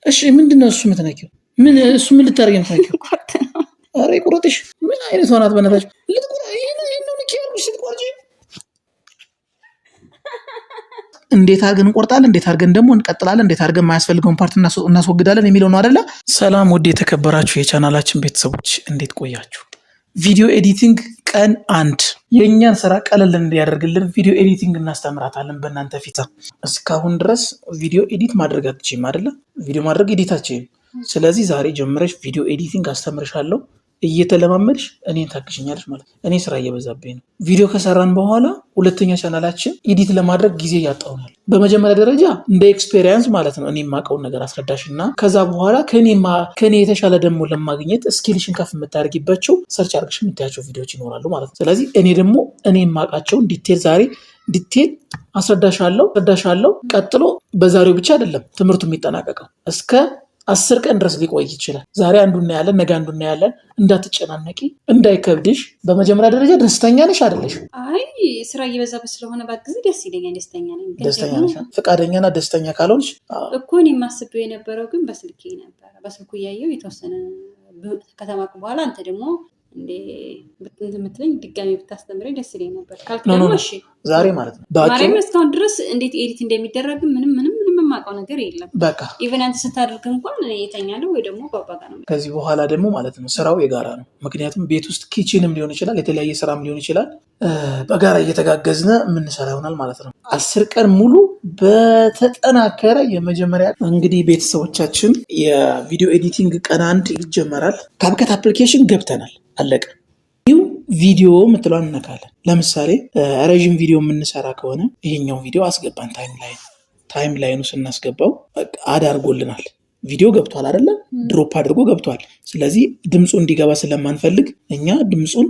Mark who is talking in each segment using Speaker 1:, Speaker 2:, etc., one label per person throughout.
Speaker 1: እሺ ምንድነው እሱ የምትነኪው? ምን እሱ ምን ልታረጊ ነው የምትነኪው? ኧረ ቁረጥሽ ምን አይነት ሆናት በእናታችሁ እንዴት አድርገን እንቆርጣለን፣ እንዴት አድርገን ደግሞ እንቀጥላለን፣ እንዴት አድርገን የማያስፈልገውን ፓርት እናስወግዳለን የሚለው ነው አይደለ? ሰላም ውድ የተከበራችሁ የቻናላችን ቤተሰቦች እንዴት ቆያችሁ? ቪዲዮ ኤዲቲንግ ቀን 1 የኛን ስራ ቀለል እንዲያደርግልን ቪዲዮ ኤዲቲንግ እናስተምራታለን በእናንተ ፊት። እስካሁን ድረስ ቪዲዮ ኤዲት ማድረግ አትችይም አይደለ? ቪዲዮ ማድረግ ኤዲት አትችይም። ስለዚህ ዛሬ ጀምረሽ ቪዲዮ ኤዲቲንግ አስተምርሻለሁ። እየተለማመድሽ እኔን ታግሽኛለሽ ማለት ነው። እኔ ስራ እየበዛብኝ ነው። ቪዲዮ ከሰራን በኋላ ሁለተኛ ቻናላችን ኤዲት ለማድረግ ጊዜ ያጣውናል። በመጀመሪያ ደረጃ እንደ ኤክስፔሪየንስ ማለት ነው እኔ የማውቀውን ነገር አስረዳሽና ከዛ በኋላ ከኔ የተሻለ ደግሞ ለማግኘት ስኪልሽን ከፍ የምታደርጊባቸው ሰርች አድርግሽ የምታያቸው ቪዲዮዎች ይኖራሉ ማለት ነው። ስለዚህ እኔ ደግሞ እኔ የማውቃቸውን ዲቴል አስረዳሻለሁ። ቀጥሎ በዛሬው ብቻ አይደለም ትምህርቱ የሚጠናቀቀው እስከ 10 ቀን ድረስ ሊቆይ ይችላል። ዛሬ አንዱ እናያለን፣ ነገ አንዱ እናያለን። እንዳትጨናነቂ፣ እንዳይከብድሽ። በመጀመሪያ ደረጃ ደስተኛ ነሽ አይደለሽ?
Speaker 2: አይ ስራ እየበዛበት ስለሆነ ባግዝ ደስ ይለኛል። ደስተኛ ነኝ።
Speaker 1: ደስተኛ ነሽ? ፈቃደኛና ደስተኛ ካልሆንሽ
Speaker 2: እኮ እኔ የማስበው የነበረው ግን በስልኬ ነበር። በስልኩ እያየው የተወሰነ ከተማርኩ በኋላ አንተ ደግሞ እንዴ ምትለኝ ድጋሚ ብታስተምረኝ ደስ ይለኝ ነበር። ካልኩ እሺ ዛሬ
Speaker 1: ማለት ነው
Speaker 2: ማርያም እስካሁን ድረስ እንዴት ኤዲት እንደሚደረግ ምንም የማውቀው ነገር የለም።
Speaker 1: በቃ
Speaker 2: ኢቨን አንተ ስታደርግ እንኳን እኔ የተኛለሁ ወይ ደግሞ ባባጋ ነው።
Speaker 1: ከዚህ በኋላ ደግሞ ማለት ነው ስራው የጋራ ነው። ምክንያቱም ቤት ውስጥ ኪችንም ሊሆን ይችላል፣ የተለያየ ስራም ሊሆን ይችላል። በጋራ እየተጋገዝነ የምንሰራ ይሆናል ማለት ነው። 10 ቀን ሙሉ በተጠናከረ የመጀመሪያ እንግዲህ ቤተሰቦቻችን የቪዲዮ ኤዲቲንግ ቀን 1 ይጀመራል። ካፕከት አፕሊኬሽን ገብተናል። አለቀ። ኒው ቪዲዮ ምትለዋን እንነካለን። ለምሳሌ ረዥም ቪዲዮ የምንሰራ ከሆነ ይሄኛው ቪዲዮ አስገባን። ታይም ላይኑ ስናስገባው አድ አድርጎልናል። ቪዲዮ ገብቷል አይደለ? ድሮፕ አድርጎ ገብቷል። ስለዚህ ድምፁ እንዲገባ ስለማንፈልግ እኛ ድምፁን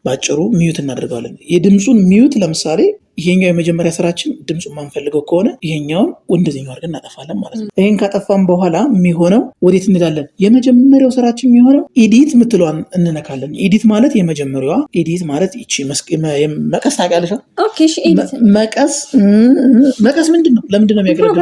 Speaker 1: ባጭሩ ሚዩት እናደርጋለን። የድምፁን ሚዩት ለምሳሌ ይሄኛው የመጀመሪያ ስራችን ድምፁ ማንፈልገው ከሆነ ይሄኛውን እንደዚህኛው አድርገን እናጠፋለን ማለት ነው። ይሄን ካጠፋን በኋላ የሚሆነው ወዴት እንላለን? የመጀመሪያው ስራችን የሚሆነው ኤዲት ምትለዋን እንነካለን። ኤዲት ማለት የመጀመሪያዋ ኤዲት ማለት ይቺ መቀስ ታውቂያለሽ?
Speaker 2: ኦኬ እሺ። ኤዲት
Speaker 1: መቀስ ምንድነው? ለምንድነው የሚያገለግለው?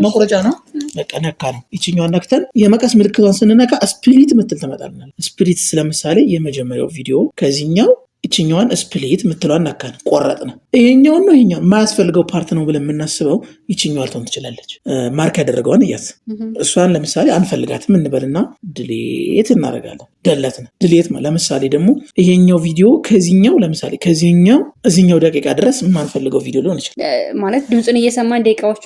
Speaker 1: መቁረጫ ነው። በቃ ነካ ነው። ይቺኛዋን ነክተን የመቀስ ምልክቷን ስንነካ ስፕሊት ምትል ትመጣልናል። ስፕሊት ስለምሳሌ የመጀመሪያው ቪዲዮ ከዚህኛው ይችኛዋን ስፕሊት ምትለዋን ነካን፣ ቆረጥን። ይሄኛው ነው ይሄኛው የማያስፈልገው ፓርት ነው ብለን የምናስበው ይችኛው አልተውን ትችላለች። ማርክ ያደረገውን እያስ እሷን ለምሳሌ አንፈልጋትም እንበልና ድሌት እናደርጋለን። ደለትን ድሌት ለምሳሌ ደግሞ ይሄኛው ቪዲዮ ከዚህኛው ለምሳሌ ከዚህኛው እዚህኛው ደቂቃ ድረስ የማንፈልገው ቪዲዮ ሊሆን ይችላል።
Speaker 2: ማለት ድምጹን እየሰማን ደቂቃዎቹ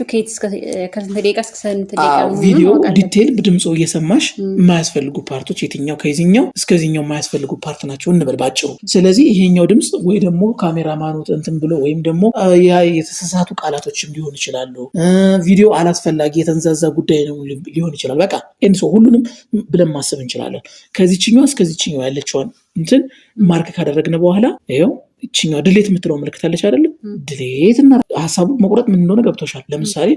Speaker 2: ከስንት ደቂቃ እስከ ስንት ደቂቃ
Speaker 1: ቪዲዮ ዲቴል በድምጹ እየሰማሽ የማያስፈልጉ ፓርቶች የትኛው ከዚህኛው እስከዚህኛው የማያስፈልጉ ፓርት ናቸው እንበል ባጭሩ። ስለዚህ ይሄኛው ድምጽ ወይ ደግሞ ካሜራማኑ እንትን ብሎ ወይም ደግሞ የተሳሳቱ ቃላቶችም ሊሆን ይችላሉ። ቪዲዮ አላስፈላጊ የተንዛዛ ጉዳይ ነው ሊሆን ይችላል። በቃ እንሶ ሁሉንም ብለን ማሰብ እንችላለን። ከዚህኛው እስከዚህኛው ያለችውን እንትን ማርክ ካደረግን በኋላ ይሄው እቺኛው ድሌት የምትለው ምልክት አለች አይደል? ድሌት እና ሀሳቡ መቁረጥ ምን እንደሆነ ገብቶሻል። ለምሳሌ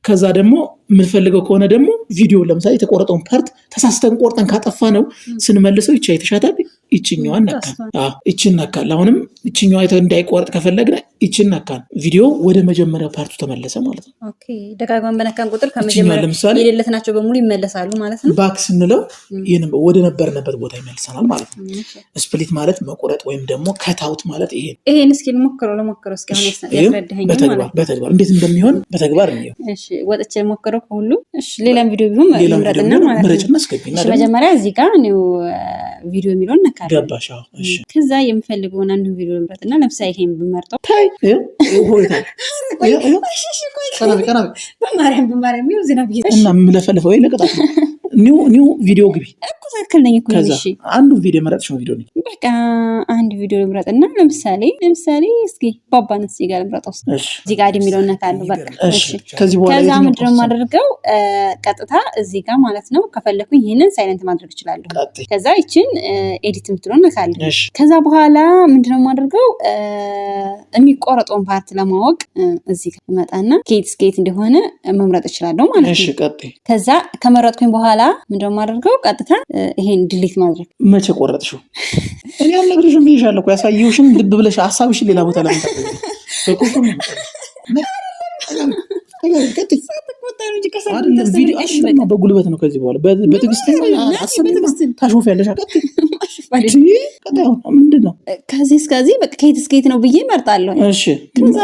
Speaker 1: ከዛ ደግሞ የምንፈልገው ከሆነ ደግሞ ቪዲዮ ለምሳሌ የተቆረጠውን ፓርት ተሳስተን ቆርጠን ካጠፋ ነው ስንመልሰው ይቻ የተሻታል ይችኛዋን ነካን። ይችን ነካን። አሁንም ይችኛዋ እንዳይቆረጥ ከፈለግን ይችን ነካን። ቪዲዮ ወደ መጀመሪያው ፓርቱ ተመለሰ ማለት ነው።
Speaker 2: ኦኬ ደጋግመን በነካን ቁጥር ከመጀመሪያው የሌለትናቸው በሙሉ ይመለሳሉ ማለት ነው።
Speaker 1: ባክ ስንለው ወደ ነበርንበት ቦታ ይመልሰናል ማለት ነው። ስፕሊት ማለት መቁረጥ ወይም ደግሞ ከታውት ማለት
Speaker 2: ይሄን እስኪ ለሞክረው እስኪ አሁን ያስረዳኸኝ ማለት
Speaker 1: በተግባር እንዴት እንደሚሆን በተግባር ነው።
Speaker 2: እሺ ወጥቼ ሞክረው ሁሉ። እሺ ሌላም ቪዲዮ ቢሆን ምረጥና ማለት ነው። እሺ መጀመሪያ እዚህ ጋር ነው ቪዲዮ የሚለውን ነካለ
Speaker 1: ገባሽ? እሺ
Speaker 2: ከዛ የምፈልገውን አንዱ ቪዲዮ ምረጥና ለምሳሌ ይሄን ብመርጠው በማርያም ይኸው ዝናብ
Speaker 1: እና ምለፈልፈው ይለቀጣል። ኒው ቪዲዮ ግቢ
Speaker 2: እኮ ትክክል ነኝ እኮ። እሺ
Speaker 1: አንዱ ቪዲዮ መረጥሽ ነው ቪዲዮ ነው።
Speaker 2: በቃ አንድ ቪዲዮ ልምረጥና ለምሳሌ እስኪ ባባን እዚህ ጋር ልምረጠው። እዚህ ጋር የሚለው ነካለሁ። በቃ እሺ ከዛ ምንድነው የማደርገው? ቀጥታ እዚህ ጋር ማለት ነው ከፈለኩኝ ይሄንን ሳይለንት ማድረግ እችላለሁ። ከዛ ይችን ኤዲት የምትለውን ነካለሁ። ከዛ በኋላ ምንድነው የማደርገው? የሚቆረጠውን ፓርት ለማወቅ እዚህ ጋር መጣና ከየት እንደሆነ መምረጥ እችላለሁ ማለት ነው።
Speaker 1: እሺ ቀጥይ።
Speaker 2: ከዛ ከመረጥኩኝ በኋላ ምንድነው የማደርገው? ቀጥታ ይሄን ዲሊት ማድረግ።
Speaker 1: መቼ ቆረጥሽው? እኔ አልነግርሽም ብዬሻለሁ እኮ ያሳየሁሽን ልብ ብለሽ ሐሳብሽን ሌላ ቦታ ላይ በጉልበት ነው ከዚህ በኋላ በትዕግስት ታሾፊያለሽ። ምንድን ነው
Speaker 2: ከዚህ እስከዚህ በቃ ከየት እስከየት ነው ብዬ እመርጣለሁ።
Speaker 1: እሺ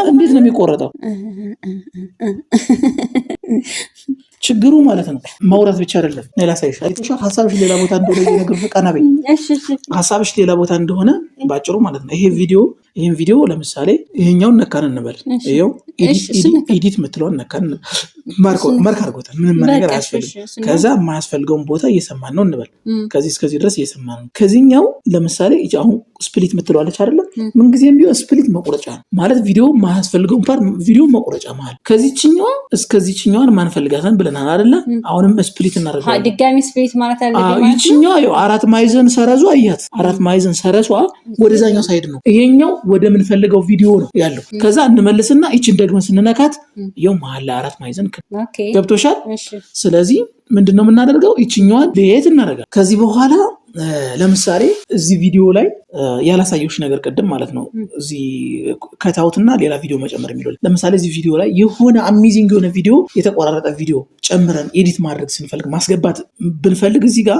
Speaker 1: እንዴት ነው የሚቆረጠው? ችግሩ ማለት ነው ማውራት ብቻ አይደለም። ላሳይሽ ሀሳብሽ ሌላ ቦታ እንደሆነ ነገር ፈቃና በይ ሀሳብሽ ሌላ ቦታ እንደሆነ ባጭሩ ማለት ነው። ይሄን ቪዲዮ ለምሳሌ ይሄኛውን ነካን እንበል። ይሄው ኤዲት የምትለውን ነካን ማርክ አድርጎታል። ምንም ነገር አያስፈልግም። ከዛ የማያስፈልገውን ቦታ እየሰማን ነው እንበል። ከዚህ እስከዚህ ድረስ እየሰማን ነው። ከዚህኛው ለምሳሌ አሁን ስፕሊት የምትለዋለች አይደለም? ምንጊዜም ቢሆን ስፕሊት መቁረጫ ነው ማለት ቪዲዮ የማያስፈልገውን ፓርት ቪዲዮ መቁረጫ ማለት ከዚህኛዋ እስከዚህኛዋን ማንፈልጋለን ብለናል አይደለ? አሁንም ስፕሊት እናደርጋለን።
Speaker 2: ድጋሚ ስፕሊት ማለት አለ።
Speaker 1: ይችኛዋ አራት ማዕዘን ሰረዟ አያት። አራት ማዕዘን ሰረዟ ወደዛኛው ሳይድ ነው። ይሄኛው ወደ ምንፈልገው ቪዲዮ ነው ያለው። ከዛ እንመልስና ይችን ደግሞ ስንነካት ይኸው መሀል ላይ አራት ማዕዘን ገብቶሻል። ስለዚህ ምንድነው የምናደርገው? ይችኛዋን ቤት እናደርጋለን። ከዚህ በኋላ ለምሳሌ እዚህ ቪዲዮ ላይ ያላሳየሁሽ ነገር ቅድም ማለት ነው። እዚህ ከታውትና ሌላ ቪዲዮ መጨመር የሚለው ለምሳሌ እዚህ ቪዲዮ ላይ የሆነ አሜዚንግ የሆነ ቪዲዮ የተቆራረጠ ቪዲዮ ጨምረን ኤዲት ማድረግ ስንፈልግ ማስገባት ብንፈልግ እዚህ ጋር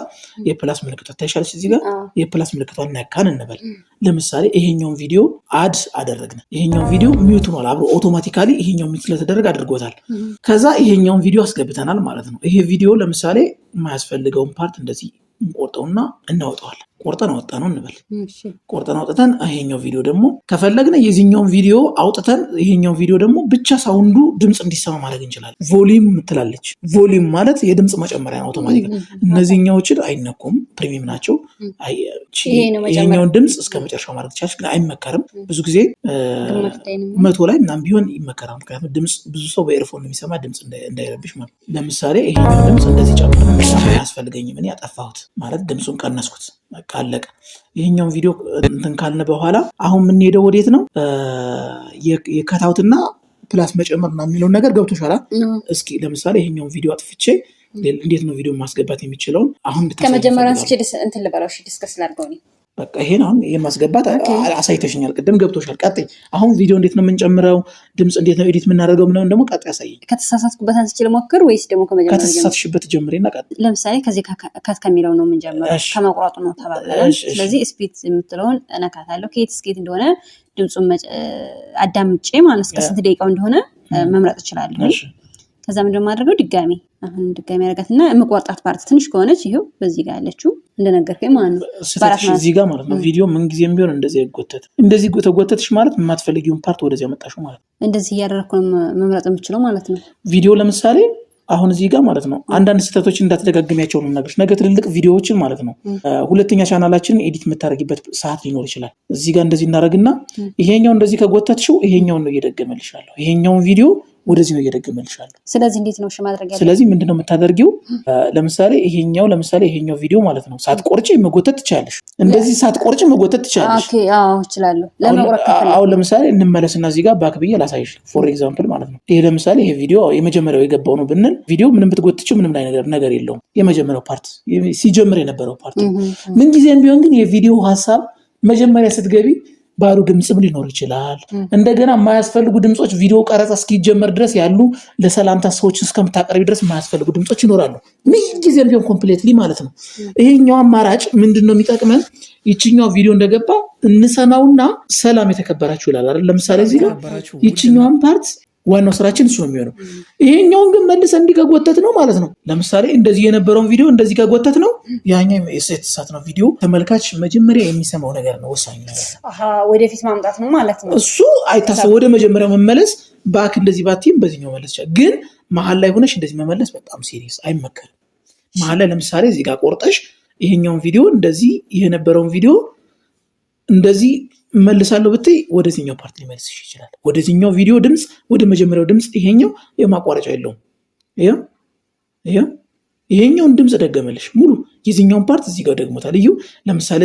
Speaker 1: የፕላስ ምልክቷ ታይሻለች። እዚህ ጋር የፕላስ ምልክቷን ነካን እንበል። ለምሳሌ ይሄኛውን ቪዲዮ አድ አደረግን። ይሄኛውን ቪዲዮ ሚውት ሆኗል አብሮ አውቶማቲካሊ ይሄኛው ሚውት ስለተደረገ አድርጎታል። ከዛ ይሄኛውን ቪዲዮ አስገብተናል ማለት ነው። ይሄ ቪዲዮ ለምሳሌ የማያስፈልገውን ፓርት እንደዚህ እንቆርጠውና እናወጣዋለን። ቆርጠን አወጣ ነው እንበል። ቆርጠን አውጥተን ይሄኛው ቪዲዮ ደግሞ ከፈለግን የዚህኛውን ቪዲዮ አውጥተን ይሄኛው ቪዲዮ ደግሞ ብቻ ሳውንዱ ድምጽ እንዲሰማ ማድረግ እንችላለን። ቮሊዩም ምትላለች። ቮሊዩም ማለት የድምጽ መጨመሪያ ነው አውቶማቲክ። እነዚህኛዎችን አይነኩም፣ ፕሪሚየም ናቸው። ይሄኛውን ድምጽ እስከ መጨረሻው ማድረግ ትችላለች፣ ግን አይመከርም። ብዙ ጊዜ 100 ላይ ምናምን ቢሆን ይመከራል። ምክንያቱም ድምጽ ብዙ ሰው በኤርፎን ነው የሚሰማ፣ ድምጽ እንዳይረብሽ ማለት። ለምሳሌ ይሄኛው ድምጽ እንደዚህ ጨምረን አያስፈልገኝም እኔ ያጠፋሁት ማለት ድምጹን ቀነስኩት። በቃ አለቀ። ይሄኛውን ቪዲዮ እንትን ካልነ በኋላ አሁን የምንሄደው ወዴት ነው? የከታውትና ፕላስ መጨመርና የሚለውን ነገር ገብቶሻል። እስኪ ለምሳሌ ይሄኛውን ቪዲዮ አጥፍቼ እንዴት ነው ቪዲዮ ማስገባት የሚችለውን አሁን
Speaker 2: ከመጀመሪያ እንትን ልበላሽ ዲስከስ ላድርገው ነው።
Speaker 1: በቃ ይሄን አሁን የማስገባት አሳይተሽኛል፣ ቅድም ገብቶሻል። ቀጥይ አሁን ቪዲዮ እንዴት ነው የምንጨምረው፣ ድምጽ እንዴት ነው ኤዲት የምናደርገው ምናምን ደግሞ ቀጥይ አሳይኝ።
Speaker 2: ከተሳሳትኩበት አንስቼ ልሞክር ወይስ ደግሞ ከመጀመሪያ?
Speaker 1: ከተሳሳትሽበት ጀምሬና ቀጥይ።
Speaker 2: ለምሳሌ ከዚህ ከት ከሚለው ነው የምንጀምረው፣ ከመቁረጡ ነው ተባብለን። ስለዚህ ስፒድ የምትለውን እነካታለሁ። ከየት እስከየት እንደሆነ ድምጹን አዳምጬ ማለት እስከ ስንት ደቂቃው እንደሆነ መምረጥ እችላለሁ። ከዛ ምንድን ነው የማደርገው? ድጋሚ ያደርጋትና የምቆርጣት ፓርት ትንሽ ከሆነች ይሄው በዚህ ጋር ያለችው እንደነገርከኝ ማለት ነው።
Speaker 1: እዚህ ጋር ማለት ነው ቪዲዮ ምን ጊዜም ቢሆን እንደዚህ አይጎተትም። እንደዚህ ተጎተትሽ ማለት የማትፈልጊውን ፓርት ወደዚህ ያመጣሽው ማለት ነው።
Speaker 2: እንደዚህ እያደረኩ ነው መምረጥ የምችለው ማለት ነው።
Speaker 1: ቪዲዮ ለምሳሌ አሁን እዚህ ጋር ማለት ነው አንዳንድ ስህተቶች እንዳትደጋግሚያቸው ነው ነገሮች። ነገ ትልልቅ ቪዲዮዎችን ማለት ነው ሁለተኛ ቻናላችንን ኤዲት የምታደርጊበት ሰዓት ሊኖር ይችላል። እዚህ ጋር እንደዚህ እናደርግና ይሄኛው እንደዚህ ከጎተትሽው ይሄኛውን ነው እየደገመልሻለሁ። ይሄኛውን ቪዲዮ ወደዚህ ነው እየደገመልሻለሁ።
Speaker 2: ስለዚህ እንዴት ነው ማድረግ ያለው?
Speaker 1: ስለዚህ ምንድነው የምታደርጊው? ለምሳሌ ይሄኛው ቪዲዮ ማለት ነው ሳትቆርጪ መጎተት ትችላለሽ። እንደዚህ ሳትቆርጪ መጎተት ትችላለሽ።
Speaker 2: ኦኬ አዎ እችላለሁ። ለመቆረጥ
Speaker 1: አሁን ለምሳሌ እንመለስና እዚህ ጋር ባክ ብዬ ላሳይሽ ፎር ኤግዛምፕል ማለት ነው። ይሄ ለምሳሌ ይሄ ቪዲዮ የመጀመሪያው የገባው ነው ብንል ቪዲዮ ምንም ብትጎትችው ምንም ላይ ነገር የለውም። የመጀመሪያው ፓርት ሲጀምር የነበረው ፓርት ምን ጊዜም ቢሆን ግን የቪዲዮ ሐሳብ መጀመሪያ ስትገቢ ባዶ ድምጽም ሊኖር ይችላል። እንደገና የማያስፈልጉ ድምጾች ቪዲዮ ቀረጻ እስኪጀመር ድረስ ያሉ ለሰላምታ ሰዎችን እስከምታቀርቢ ድረስ የማያስፈልጉ ድምጾች ይኖራሉ። ምን ጊዜም ቢሆን ኮምፕሊትሊ ማለት ነው። ይሄኛው አማራጭ ምንድነው የሚጠቅመን? ይችኛው ቪዲዮ እንደገባ እንሰማውና ሰላም የተከበራችሁ ይላል አይደል? ለምሳሌ እዚህ ጋር ይችኛውን ፓርት ዋናው ስራችን እሱ ነው የሚሆነው። ይሄኛውን ግን መልሰን እንዲከጎተት ነው ማለት ነው። ለምሳሌ እንደዚህ የነበረውን ቪዲዮ እንደዚህ ከጎተት ነው ያኛው የተሳት ነው ቪዲዮ ተመልካች መጀመሪያ የሚሰማው ነገር ነው ወሳኝ ነገር።
Speaker 2: ወደፊት ማምጣት ነው ማለት ነው።
Speaker 1: እሱ አይታሰብ ወደ መጀመሪያው መመለስ ባክ እንደዚህ ባቲም በዚህኛው መለስ ይችላል። ግን መሀል ላይ ሆነሽ እንደዚህ መመለስ በጣም ሲሪየስ አይመከርም። መሀል ላይ ለምሳሌ እዚህ ጋር ቆርጠሽ ይሄኛውን ቪዲዮ እንደዚህ የነበረውን ቪዲዮ እንደዚህ መልሳለሁ ብትይ ወደዚህኛው ፓርት ሊመልስሽ ይችላል። ወደዚህኛው ቪዲዮ ድምጽ ወደ መጀመሪያው ድምጽ ይሄኛው የማቋረጫ የለውም። ይሄኛውን ድምጽ ደገመልሽ ሙሉ የዚህኛውን ፓርት እዚህ ጋር ደግሞታል። እዩ ለምሳሌ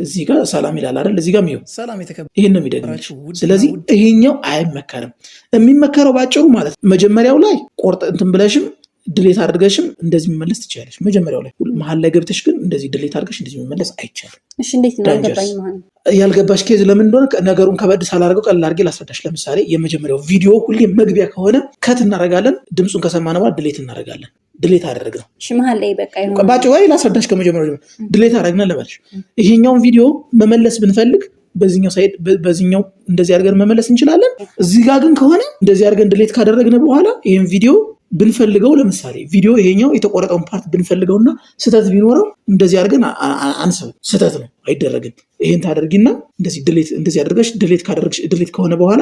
Speaker 1: እዚህ ጋር ሰላም ይላል አይደል? እዚህ ጋር ነው ሰላም ይሄን ነው የሚደግምልሽ። ስለዚህ ይሄኛው አይመከርም። የሚመከረው ባጭሩ ማለት መጀመሪያው ላይ ቆርጠ እንትን ብለሽም ድሌት አድርገሽም እንደዚህ መመለስ ትችላለሽ። መጀመሪያው ላይ መሀል ላይ ገብተሽ ግን እንደዚህ ድሌት አድርገሽ እንደዚህ መመለስ አይቻልም።
Speaker 2: እሺ እንዴት ነው?
Speaker 1: ያልገባሽ ኬዝ ለምን እንደሆነ ነገሩን ከበድ ሳላደርገው ቀላል አድርጌ ላስረዳሽ። ለምሳሌ የመጀመሪያው ቪዲዮ ሁሌ መግቢያ ከሆነ ከት እናደርጋለን፣ ድምፁን ከሰማን በኋላ ድሌት እናደርጋለን። ድሌት አደረግነው
Speaker 2: መሀል ላይ በቃ
Speaker 1: ባጭሩ ወይ ላስረዳሽ ከመጀመሪያው ድሌት አደረግና ለማለሽ ይሄኛውን ቪዲዮ መመለስ ብንፈልግ በዚህኛው ሳይድ በዚህኛው እንደዚህ አድርገን መመለስ እንችላለን። እዚህ ጋር ግን ከሆነ እንደዚህ አድርገን ድሌት ካደረግን በኋላ ይሄን ቪዲዮ ብንፈልገው ለምሳሌ ቪዲዮ ይሄኛው የተቆረጠውን ፓርት ብንፈልገውና ስህተት ቢኖረው እንደዚህ አድርገን አንሰው ስህተት ነው አይደረግም። ይሄን ታደርጊና እንደዚህ አድርገሽ ድሌት ካደረግሽ ድሌት ከሆነ በኋላ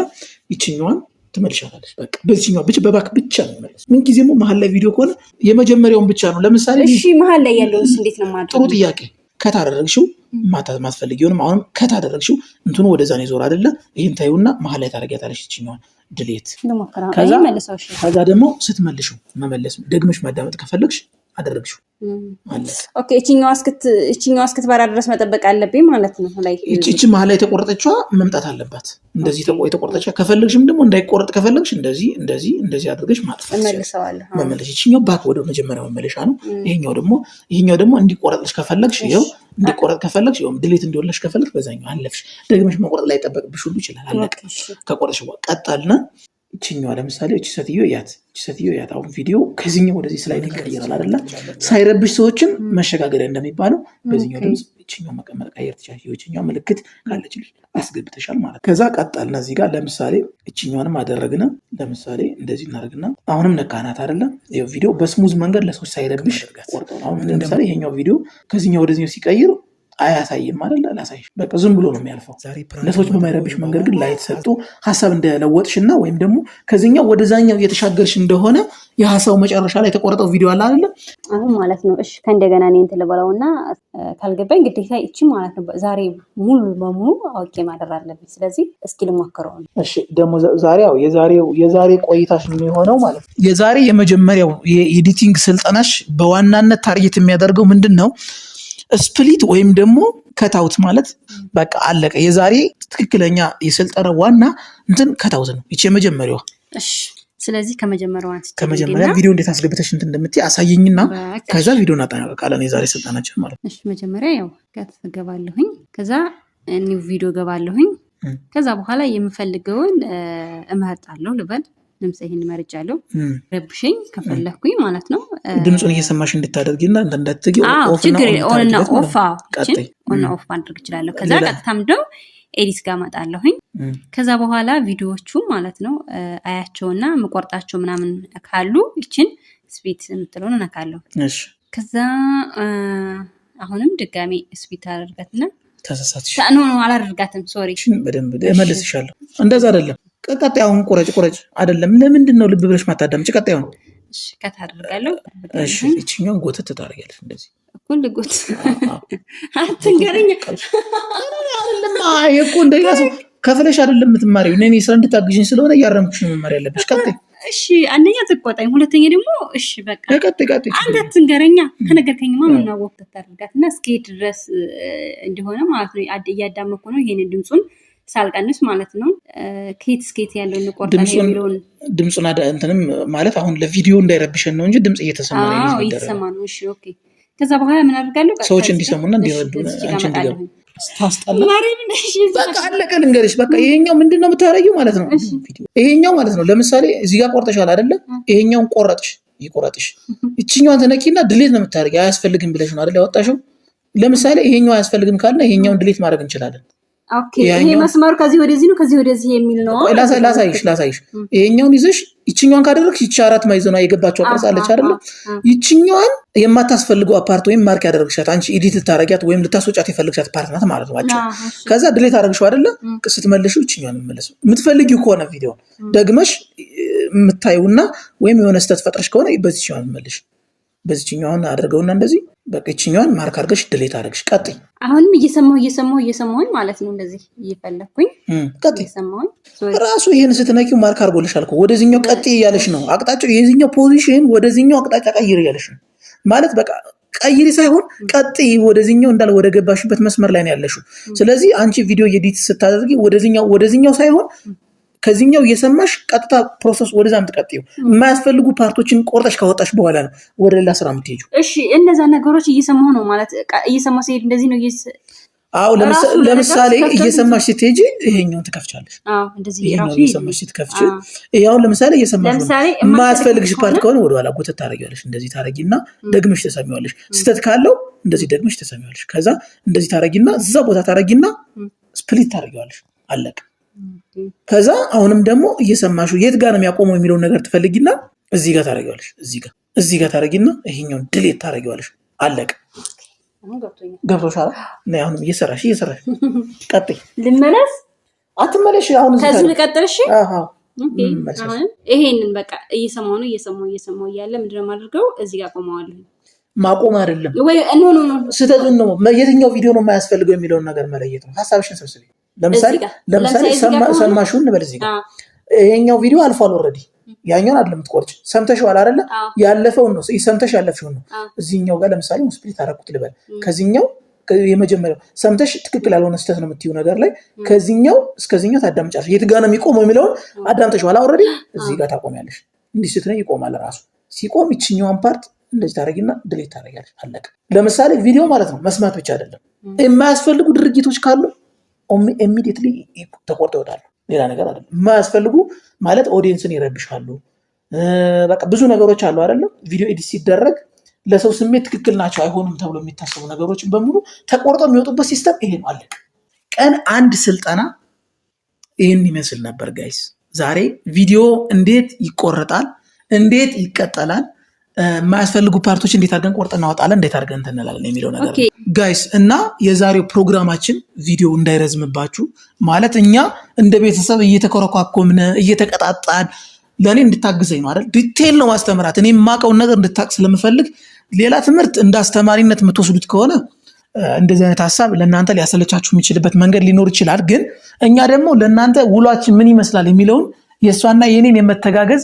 Speaker 1: ይችኛዋን ትመልሻለሽ። በቃ በዚህኛው ብቻ በባክ ብቻ ነው ማለት ምን ጊዜም መሀል ላይ ቪዲዮ ከሆነ የመጀመሪያውን ብቻ ነው። ለምሳሌ
Speaker 2: እሺ መሀል ላይ ያለውስ እንዴት ነው ማለት?
Speaker 1: ጥሩ ጥያቄ። ከታደረግሽው ማትፈልጊውንም አሁን ከታደረግሽው እንትኑ ወደዛ ነው ይዞር አይደለ? ይሄን ታዩና መሀል ላይ ታደርጊያታለሽ ይችኛዋን ድሌት። ከዛ ደግሞ ስትመልሽው መመለስ ደግመሽ ማዳመጥ ከፈለግሽ አደረግሽው
Speaker 2: ኦኬ። እቺኛዋ እስክትበራ ድረስ መጠበቅ አለብኝ ማለት ነው።
Speaker 1: እቺ መሀል ላይ የተቆረጠችዋ መምጣት አለባት። እንደዚህ የተቆረጠችዋ ከፈለግሽም ደግሞ እንዳይቆረጥ ከፈለግሽ እንደዚህ አድርገሽ ማጥፋት መመለስ። እቺኛው ባክ ወደ መጀመሪያው መመለሻ ነው። ይሄኛው ደግሞ እንዲቆረጥልሽ ከፈለግሽ ይኸው እንዲቆረጥ ከፈለግሽ ይኸው ድሌት እንዲወለሽ ከፈለግሽ በዛኛው አለፍሽ። ደግመሽ መቆረጥ ላይ ጠበቅብሽ ሁሉ ይችላል። አለቀ። ከቆረጥሽ ቀጣልና እቺኛዋ ለምሳሌ እቺ ሴትዮ ያት አሁን ቪዲዮ ከዚህኛው ወደዚህ ስላይድ ይቀየራል አይደለ? ሳይረብሽ ሰዎችን መሸጋገሪያ እንደሚባለው በዚህኛው ድምጽ እቺኛው መቀየር ትችላለሽ። እቺኛው ምልክት ካለችልሽ አስገብተሻል ማለት። ከዛ ቀጣልና እዚህ ጋር ለምሳሌ እቺኛውንም አደረግና ለምሳሌ እንደዚህ እናደርግና አሁንም ነካናት አይደለ? ይሄው ቪዲዮ በስሙዝ መንገድ ለሰዎች ሳይረብሽ ቆርጠው። አሁን ለምሳሌ ይሄኛው ቪዲዮ ከዚህኛው ወደዚህኛው ሲቀይር አያሳይም አይደል? አላሳይሽ በቃ ዝም ብሎ ነው የሚያልፈው። ለሰዎች በማይረብሽ መንገድ ግን ላይት ሰጡ ሐሳብ እንደለወጥሽና ወይም ደግሞ ከዚህኛው ወደዛኛው እየተሻገርሽ እንደሆነ የሐሳቡ መጨረሻ ላይ የተቆረጠው ቪዲዮ አለ አይደል?
Speaker 2: አሁን ማለት ነው። እሺ ከእንደገና እኔ እንትን ልበለውና ካልገባኝ ግዴታ እቺ ማለት ነው ዛሬ ሙሉ በሙሉ አውቄ ማድረግ አለብኝ። ስለዚህ እስኪ ልሞክረው ነው።
Speaker 1: እሺ ደግሞ ዛሬው የዛሬ ቆይታሽ የሚሆነው ማለት ነው የዛሬ የመጀመሪያው የኤዲቲንግ ስልጠናሽ በዋናነት ታርጌት የሚያደርገው ምንድነው? ስፕሊት ወይም ደግሞ ከታውት ማለት በቃ አለቀ። የዛሬ ትክክለኛ የስልጠና ዋና እንትን ከታውት ነው። ይቺ የመጀመሪያዋ።
Speaker 2: እሺ ስለዚህ
Speaker 1: ከመጀመሪያ ቪዲዮ እንዴት አስገብተሽ እንትን እንደምትይ አሳየኝና ከዛ ቪዲዮ እናጠናቀቃለን የዛሬ ስልጠናችን ማለት ነው።
Speaker 2: እሺ መጀመሪያ ያው ገባለሁኝ፣ ከዛ ኒው ቪዲዮ ገባለሁኝ። ከዛ በኋላ የምፈልገውን እመርጣለሁ ልበል። ለምሳሌ ይሄን መርጫለሁ። ረብሽኝ ከፈለኩኝ ማለት ነው።
Speaker 1: ድምጹን እየሰማሽ እንድታደርጊና እንዳትጊው
Speaker 2: ኦፍ ማድረግ እችላለሁ። ከዛ ቀጥታም ደው ኤዲት ጋር መጣለሁኝ። ከዛ በኋላ ቪዲዮዎቹ ማለት ነው አያቸውና መቆርጣቸው ምናምን ካሉ ይችን ስፒት የምትለውን እነካለሁ።
Speaker 1: እሺ ከዛ
Speaker 2: አሁንም ድጋሜ ስፒት አደርጋትና
Speaker 1: ተሳሳትሽ።
Speaker 2: ኖ አላደርጋትም። ሶሪ
Speaker 1: በደንብ እመልስሻለሁ። እንደዛ አይደለም። ቀጣዩን ቁረጭ አይደለም። ለምንድን ነው ልብ ብለሽ ማታዳምጪ? ቀጣዩን
Speaker 2: እሺ ከታደርጋለሁ።
Speaker 1: እሺ እቺኛውን ጎተት ታደርጊያለሽ። እንደዚህ
Speaker 2: እኩል ጎት አትንገረኝ
Speaker 1: አይደለም። አይ እኮ እንደዛ ከፍለሽ አይደለም የምትማሪው። እኔ ስራ እንድታግዥኝ ስለሆነ እያረምኩሽ ነው መማር ያለብሽ። ቀጣይ
Speaker 2: እሺ አንደኛ ትቆጣኝ፣ ሁለተኛ ደግሞ እሺ በቃ
Speaker 1: ቀጣይ
Speaker 2: አንተ አትንገረኛ። ከነገርከኝማ ምን አወቅት ታደርጋትና እስኪ ድረስ እንዲሆነ ማለት ነው። እያዳመኩ ነው ይሄንን ድምጹን ሳልቀንስ ማለት ነው። ኬት ስኬት ያለው እንቆርጣለን የሚለውን
Speaker 1: ድምጹን እንትንም ማለት አሁን ለቪዲዮ እንዳይረብሽን ነው እንጂ ድምጽ እየተሰማ ነው
Speaker 2: ይዘው እየተሰማ ነው። እሺ ኦኬ። ከዛ በኋላ ምን አደርጋለሁ?
Speaker 1: ሰዎች እንዲሰሙና እንዲረዱ አንቺ እንዲገቡ ታስጣላ። በቃ አለቀ። ልንገርሽ በቃ ይሄኛው ምንድነው የምታረጊው ማለት ነው። ይሄኛው ማለት ነው ለምሳሌ እዚህ ጋር ቆርጠሻል አይደለ? ይሄኛውን ቆረጥሽ ይቆረጥሽ። እቺኛውን ተነኪና ድሌት ነው የምታረጊው። አያስፈልግም ብለሽ ነው አይደል ያወጣሽው? ለምሳሌ ይሄኛው አያስፈልግም ካልና ይሄኛውን ድሌት ማድረግ እንችላለን።
Speaker 2: ኦኬ ይሄ መስመሩ ከዚህ ወደዚህ ነው ከዚህ ወደዚህ የሚል ነው።
Speaker 1: ላሳይሽ ይሄኛውን ይዘሽ ይችኛዋን ካደረግሽ ይቺ አራት ማይዘኗ የገባቸው ቅርጻለች አይደለ? ይችኛዋን የማታስፈልገው ፓርት ወይም ማርክ ያደረግሻት አንቺ ኤዲት ልታረጊያት ወይም ልታስወጫት የፈለግሻት ፓርት ናት ማለት ነው። ከዛ ድሌት አደረግሽው አይደለ? ስትመልሺው ይችኛዋን መለስ የምትፈልጊው ከሆነ ቪዲዮ ደግመሽ የምታዩና ወይም የሆነ ስህተት ፈጥረሽ ከሆነ በዚህኛውን መልሽ። በዚህኛውን አድርገውና እንደዚህ በቃ ይችኛውን ማርክ አድርገሽ ድሌት አድርገሽ ቀጥይ።
Speaker 2: አሁንም እየሰማሁኝ ማለት ነው። እንደዚህ እየፈለኩኝ
Speaker 1: ቀጥይ። ራሱ ይሄን ስትነኪው ማርክ አድርጎልሻል እኮ ወደዚህኛው ቀጥይ እያለሽ ነው። አቅጣጫው የዚህኛው ፖዚሽን ወደዚህኛው አቅጣጫ ቀይር እያለሽ ነው ማለት በቃ ቀይሪ ሳይሆን ቀጥይ ወደዚህኛው እንዳለ ወደ ገባሽበት መስመር ላይ ነው ያለሽው። ስለዚህ አንቺ ቪዲዮ ኤዲት ስታደርጊ ወደዚህኛው ሳይሆን ከዚህኛው እየሰማሽ ቀጥታ ፕሮሰስ ወደዛ የምትቀጥይው የማያስፈልጉ ፓርቶችን ቆርጠሽ ካወጣሽ በኋላ ነው ወደ ሌላ ስራ የምትሄጂው።
Speaker 2: እሺ እነዛ ነገሮች እየሰማሁ ነው ማለት እየሰማሁ ሲሄድ እንደዚህ ነው
Speaker 1: አዎ ለምሳሌ እየሰማሽ ስትሄጂ ይሄኛውን ትከፍቻለሽ። ይሄኛውን እየሰማሽ ስትከፍቺ ይሄው ለምሳሌ እየሰማሽ ነው የማያስፈልግሽ ፓርት ከሆነ ወደኋላ ጎተት ታረጊዋለሽ። እንደዚህ ታረጊና ደግመሽ ተሰሚዋለሽ። ስተት ካለው እንደዚህ ደግመሽ ተሰሚዋለሽ። ከዛ እንደዚህ ታረጊና እዛ ቦታ ታረጊና ስፕሊት ታረጊዋለሽ። አለቀ። ከዛ አሁንም ደግሞ እየሰማሽ የት ጋር ነው የሚያቆመው የሚለውን ነገር ትፈልጊና እዚህ ጋር ታረጊዋለሽ። እዚህ ጋር ታረጊና ይሄኛውን ድሌት ታረጊዋለሽ። አለቀ። ገብቶሻል? አሁንም እየሰራሽ ቀጥይ።
Speaker 2: ልመለስ
Speaker 1: አትመለሽ። አሁን
Speaker 2: ከዚህ ልቀጥል። እሺ ይሄንን በቃ እየሰማሁ እያለ ምንድነው የማደርገው? እዚህ ጋር ቆመዋለሁ።
Speaker 1: ማቆም አይደለም
Speaker 2: ወይ ኖ
Speaker 1: ስህተቱን ነው። የትኛው ቪዲዮ ነው የማያስፈልገው የሚለውን ነገር መለየት ነው። ሀሳብሽን ሰብስቢ። ለምሳሌ ሰማሽውን እንበል። እዚህ ጋር ይሄኛው ቪዲዮ አልፏል ኦልሬዲ። ያኛውን አይደለም የምትቆርጭ። ሰምተሽዋል አይደለ? ያለፈውን ነው ሰምተሽ ያለፍሽውን ነው። እዚህኛው ጋር ለምሳሌ ስፕሊት አደረኩት ልበል። ከዚህኛው የመጀመሪያው ሰምተሽ ትክክል ያልሆነ ስህተት ነው የምትይው ነገር ላይ ከዚህኛው እስከዚህኛው ታዳምጫለሽ። የት ጋር ነው የሚቆመው የሚለውን አዳምጠሽዋል ኦልሬዲ። እዚህ ጋር ታቆሚያለሽ። እንዲህ ስትነይ ይቆማል ራሱ። ሲቆም ይችኛዋን ፓርት እንደዚህ ታደርጊና ድሌት ታደርጊያለሽ። አለቀ። ለምሳሌ ቪዲዮ ማለት ነው መስማት ብቻ አይደለም። የማያስፈልጉ ድርጊቶች ካሉ ኢሚዲየትሊ ተቆርጠው ይወጣሉ። ሌላ ነገር አይደለም። የማያስፈልጉ ማለት ኦዲየንስን ይረብሻሉ። በቃ ብዙ ነገሮች አሉ አይደለም። ቪዲዮ ኤዲት ሲደረግ ለሰው ስሜት ትክክል ናቸው አይሆኑም ተብሎ የሚታሰቡ ነገሮችን በሙሉ ተቆርጠው የሚወጡበት ሲስተም ይሄ ነው። አለቀ። ቀን አንድ ስልጠና ይህን ይመስል ነበር ጋይስ። ዛሬ ቪዲዮ እንዴት ይቆረጣል፣ እንዴት ይቀጠላል፣ የማያስፈልጉ ፓርቶች እንዴት አድርገን ቆርጠን እናወጣለን፣ እንዴት አድርገን እንላለን የሚለው ነገር ጋይስ። እና የዛሬው ፕሮግራማችን ቪዲዮ እንዳይረዝምባችሁ ማለት እኛ እንደ ቤተሰብ እየተኮረኳኮምን እየተቀጣጣን ለእኔ እንድታግዘኝ ነው አይደል? ዲቴል ነው ማስተምራት። እኔ የማውቀውን ነገር እንድታቅ ስለምፈልግ ሌላ ትምህርት እንደ አስተማሪነት የምትወስዱት ከሆነ እንደዚህ አይነት ሀሳብ ለእናንተ ሊያሰለቻችሁ የሚችልበት መንገድ ሊኖር ይችላል። ግን እኛ ደግሞ ለእናንተ ውሏችን ምን ይመስላል የሚለውን የእሷና የኔን የመተጋገዝ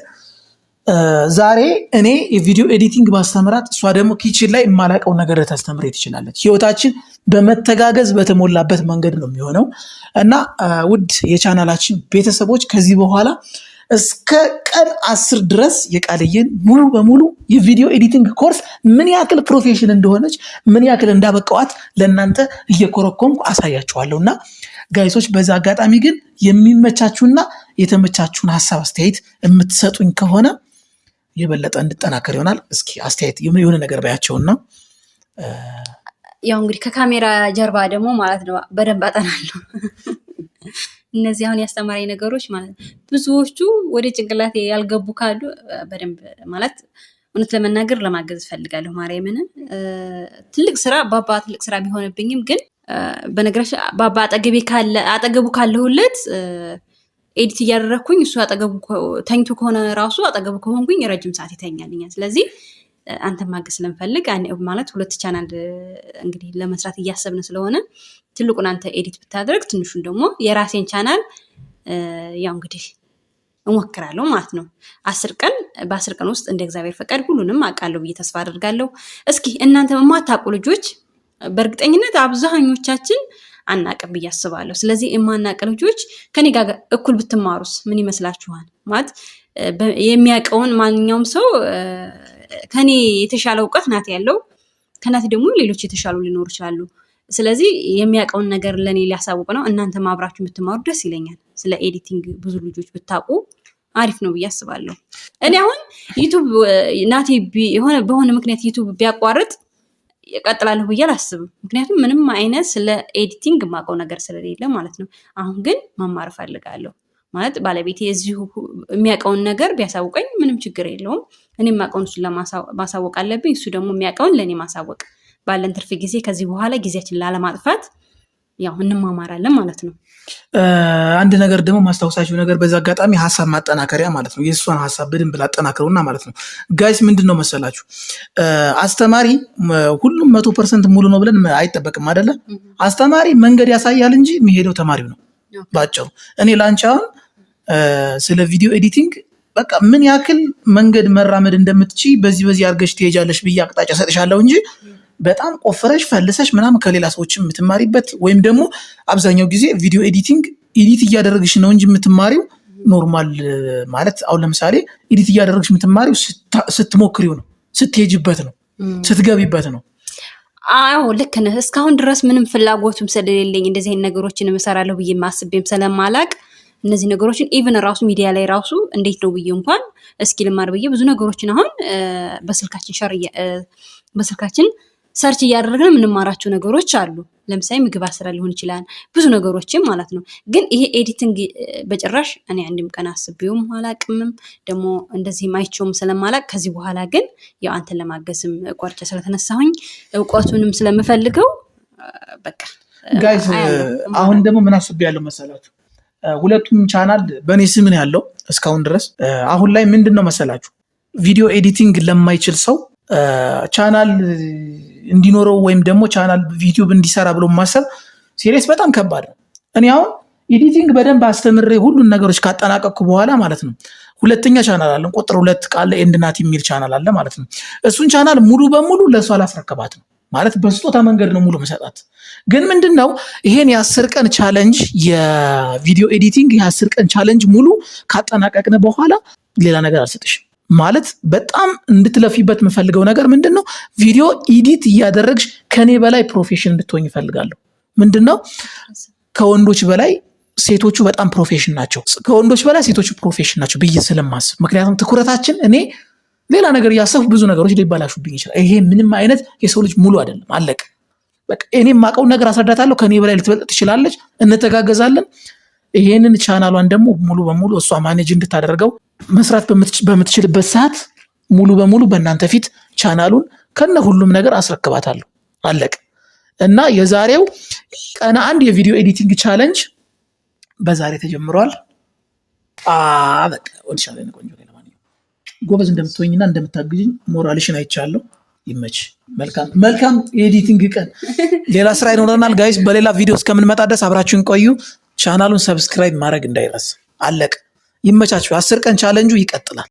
Speaker 1: ዛሬ እኔ የቪዲዮ ኤዲቲንግ ማስተምራት እሷ ደግሞ ኪችን ላይ የማላውቀው ነገር ልታስተምር ትችላለች። ህይወታችን በመተጋገዝ በተሞላበት መንገድ ነው የሚሆነው እና ውድ የቻናላችን ቤተሰቦች ከዚህ በኋላ እስከ ቀን 10 ድረስ የቃልየን ሙሉ በሙሉ የቪዲዮ ኤዲቲንግ ኮርስ ምን ያክል ፕሮፌሽን እንደሆነች ምን ያክል እንዳበቀዋት ለእናንተ እየኮረኮምኩ አሳያችኋለሁ። እና ጋይሶች በዛ አጋጣሚ ግን የሚመቻችሁና የተመቻችሁን ሀሳብ አስተያየት የምትሰጡኝ ከሆነ የበለጠ እንድጠናከር ይሆናል። እስኪ አስተያየት የሆነ ነገር ባያቸውና
Speaker 2: ያው እንግዲህ ከካሜራ ጀርባ ደግሞ ማለት ነው በደንብ አጠናለሁ። እነዚህ አሁን ያስተማረኝ ነገሮች ማለት ብዙዎቹ ወደ ጭንቅላቴ ያልገቡ ካሉ በደንብ ማለት እውነት ለመናገር ለማገዝ እፈልጋለሁ። ማርያምን ትልቅ ስራ ባባ ትልቅ ስራ ቢሆንብኝም ግን በነገራችን ባባ አጠገቡ ካለሁለት ኤዲት እያደረኩኝ እሱ አጠገቡ ተኝቶ ከሆነ ራሱ አጠገቡ ከሆንኩኝ ረጅም ሰዓት ይተኛልኛል። ስለዚህ አንተን ማገዝ ስለምፈልግ ማለት 2 ቻናል እንግዲህ ለመስራት እያሰብን ስለሆነ ትልቁን አንተ ኤዲት ብታደርግ ትንሹን ደግሞ የራሴን ቻናል ያው እንግዲህ እሞክራለሁ ማለት ነው። በ10 ቀን ውስጥ እንደ እግዚአብሔር ፈቃድ ሁሉንም አውቃለሁ ብዬ ተስፋ አደርጋለሁ። እስኪ እናንተ የማታውቁ ልጆች በእርግጠኝነት አብዛኞቻችን አናውቅም ብዬ አስባለሁ። ስለዚህ የማናውቅ ልጆች ከኔ ጋር እኩል ብትማሩስ ምን ይመስላችኋል? ማለት የሚያውቀውን ማንኛውም ሰው ከኔ የተሻለ እውቀት ናት ያለው፣ ከናት ደግሞ ሌሎች የተሻሉ ሊኖሩ ይችላሉ። ስለዚህ የሚያውቀውን ነገር ለኔ ሊያሳውቅ ነው። እናንተ ማብራችሁ ብትማሩ ደስ ይለኛል። ስለ ኤዲቲንግ ብዙ ልጆች ብታውቁ አሪፍ ነው ብዬ አስባለሁ። እኔ አሁን ዩቲዩብ ናቴ በሆነ ምክንያት ዩቲዩብ ቢያቋርጥ እቀጥላለሁ ብዬ አላስብም። ምክንያቱም ምንም አይነት ስለ ኤዲቲንግ የማውቀው ነገር ስለሌለ ማለት ነው። አሁን ግን መማር እፈልጋለሁ። ማለት ባለቤቴ እዚሁ የሚያውቀውን ነገር ቢያሳውቀኝ ምንም ችግር የለውም። እኔ የማውቀውን እሱን ማሳወቅ አለብኝ። እሱ ደግሞ የሚያውቀውን ለእኔ ማሳወቅ ባለን ትርፍ ጊዜ ከዚህ በኋላ ጊዜያችን ላለማጥፋት ያው እንማማራለን ማለት ነው።
Speaker 1: አንድ ነገር ደግሞ ማስታወሳችሁ ነገር በዛ አጋጣሚ ሀሳብ ማጠናከሪያ ማለት ነው። የእሷን ሀሳብ በደንብ ላጠናክረውና ማለት ነው። ጋይስ ምንድን ነው መሰላችሁ አስተማሪ ሁሉም 100% ሙሉ ነው ብለን አይጠበቅም አይደለ? አስተማሪ መንገድ ያሳያል እንጂ የሚሄደው ተማሪው ነው ባጭሩ። እኔ ላንቺ አሁን ስለ ቪዲዮ ኤዲቲንግ በቃ ምን ያክል መንገድ መራመድ እንደምትችይ በዚህ አድርገሽ ትሄጃለሽ ብዬ አቅጣጫ ሰጥሻለሁ እንጂ በጣም ቆፍረሽ ፈልሰሽ ምናምን ከሌላ ሰዎች የምትማሪበት ወይም ደግሞ አብዛኛው ጊዜ ቪዲዮ ኤዲቲንግ ኤዲት እያደረግሽ ነው እንጂ የምትማሪው ኖርማል ማለት አሁን ለምሳሌ ኤዲት እያደረግሽ የምትማሪው ስትሞክሪው ነው፣ ስትሄጅበት ነው፣ ስትገቢበት ነው።
Speaker 2: አዎ ልክ ነህ። እስካሁን ድረስ ምንም ፍላጎቱም ስለሌለኝ እንደዚህ አይነት ነገሮችን እሰራለሁ ብዬ ማስቤም ስለማላቅ እነዚህ ነገሮችን ኢቭን ራሱ ሚዲያ ላይ ራሱ እንዴት ነው ብዬ እንኳን እስኪ ልማር ብዬ ብዙ ነገሮችን አሁን በስልካችን ሰርች እያደረግን የምንማራቸው ነገሮች አሉ። ለምሳሌ ምግብ አስራ ሊሆን ይችላል ብዙ ነገሮችን ማለት ነው። ግን ይሄ ኤዲቲንግ በጭራሽ እኔ አንድም ቀን አስቤውም አላቅምም ደግሞ እንደዚህ ማይቸውም ስለማላቅ ከዚህ በኋላ ግን ያው አንተን ለማገዝም ቆርጬ ስለተነሳሁኝ እውቀቱንም ስለምፈልገው በቃ
Speaker 1: ጋይስ አሁን ደግሞ ምን አስቤያለሁ መሰላችሁ? ሁለቱም ቻናል በእኔ ስም ነው ያለው እስካሁን ድረስ። አሁን ላይ ምንድነው መሰላችሁ ቪዲዮ ኤዲቲንግ ለማይችል ሰው ቻናል እንዲኖረው ወይም ደግሞ ቻናል ዩቲዩብ እንዲሰራ ብሎ ማሰብ ሲሪየስ በጣም ከባድ ነው። እኔ አሁን ኤዲቲንግ በደንብ አስተምሬ ሁሉን ነገሮች ካጠናቀቅኩ በኋላ ማለት ነው ሁለተኛ ቻናል አለ ቁጥር 2 ቃል ኤንድናት የሚል ቻናል አለ ማለት ነው። እሱን ቻናል ሙሉ በሙሉ ለሷ አላስረከባት ነው ማለት በስጦታ መንገድ ነው ሙሉ መሰጣት። ግን ምንድነው ይሄን የ10 ቀን ቻሌንጅ የቪዲዮ ኤዲቲንግ የ10 ቀን ቻሌንጅ ሙሉ ካጠናቀቅነ በኋላ ሌላ ነገር አልሰጥሽም ማለት በጣም እንድትለፊበት የምፈልገው ነገር ምንድነው ቪዲዮ ኤዲት እያደረግሽ ከኔ በላይ ፕሮፌሽን እንድትሆኝ እፈልጋለሁ። ምንድነው ከወንዶች በላይ ሴቶቹ በጣም ፕሮፌሽን ናቸው፣ ከወንዶች በላይ ሴቶቹ ፕሮፌሽን ናቸው ብዬ ስለማስብ፣ ምክንያቱም ትኩረታችን እኔ ሌላ ነገር እያሰብኩ ብዙ ነገሮች ሊባላሹብኝ ይችላል። ይሄ ምንም አይነት የሰው ልጅ ሙሉ አይደለም፣ አለቀ በቃ። እኔ የማውቀው ነገር አስረዳታለሁ፣ ከኔ በላይ ልትበልጥ ትችላለች፣ እንተጋገዛለን። ይሄንን ቻናሏን ደግሞ ሙሉ በሙሉ እሷ ማኔጅ እንድታደርገው መስራት በምትችልበት ሰዓት ሙሉ በሙሉ በእናንተ ፊት ቻናሉን ከነ ሁሉም ነገር አስረክባታለሁ፣ አለቀ። እና የዛሬው ቀን 1 የቪዲዮ ኤዲቲንግ ቻሌንጅ በዛሬ ተጀምሯል። በቃ ወድሻለሁ ቆንጆ ነው። ለማንኛውም ጎበዝ እንደምትሆኝና እንደምታግዥኝ ሞራልሽን አይቻለሁ። ይመች። መልካም የኤዲቲንግ ቀን። ሌላ ስራ ይኖረናል ጋይስ። በሌላ ቪዲዮ እስከምንመጣ ድረስ አብራችሁን ቆዩ። ቻናሉን ሰብስክራይብ ማድረግ እንዳይረሳ። አለቀ። ይመቻችሁ። 10 ቀን ቻሌንጁ ይቀጥላል።